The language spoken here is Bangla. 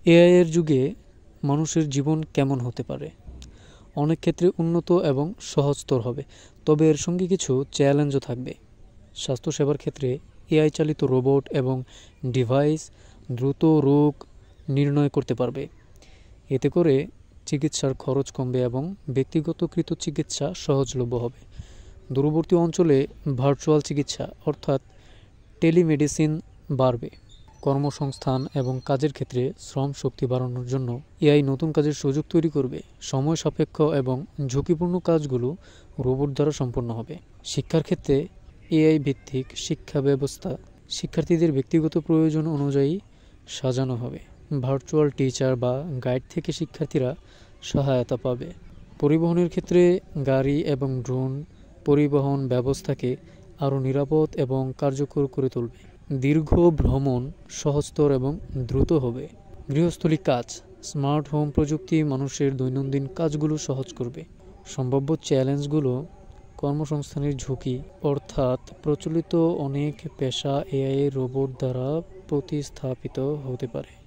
এআই এর যুগে মানুষের জীবন কেমন হতে পারে? অনেক ক্ষেত্রে উন্নত এবং সহজতর হবে, তবে এর সঙ্গে কিছু চ্যালেঞ্জও থাকবে। স্বাস্থ্যসেবার ক্ষেত্রে এআই চালিত রোবট এবং ডিভাইস দ্রুত রোগ নির্ণয় করতে পারবে। এতে করে চিকিৎসার খরচ কমবে এবং ব্যক্তিগতকৃত চিকিৎসা সহজলভ্য হবে। দূরবর্তী অঞ্চলে ভার্চুয়াল চিকিৎসা অর্থাৎ টেলিমেডিসিন বাড়বে। কর্মসংস্থান এবং কাজের ক্ষেত্রে শ্রম শক্তি বাড়ানোর জন্য এআই নতুন কাজের সুযোগ তৈরি করবে। সময় সাপেক্ষ এবং ঝুঁকিপূর্ণ কাজগুলো রোবট দ্বারা সম্পন্ন হবে। শিক্ষার ক্ষেত্রে এআই ভিত্তিক শিক্ষা ব্যবস্থা শিক্ষার্থীদের ব্যক্তিগত প্রয়োজন অনুযায়ী সাজানো হবে। ভার্চুয়াল টিচার বা গাইড থেকে শিক্ষার্থীরা সহায়তা পাবে। পরিবহনের ক্ষেত্রে গাড়ি এবং ড্রোন পরিবহন ব্যবস্থাকে আরও নিরাপদ এবং কার্যকর করে তুলবে। দীর্ঘ ভ্রমণ সহজতর এবং দ্রুত হবে। গৃহস্থলী কাজ স্মার্ট হোম প্রযুক্তি মানুষের দৈনন্দিন কাজগুলো সহজ করবে। সম্ভাব্য চ্যালেঞ্জগুলো কর্মসংস্থানের ঝুঁকি, অর্থাৎ প্রচলিত অনেক পেশা এআই রোবট দ্বারা প্রতিস্থাপিত হতে পারে।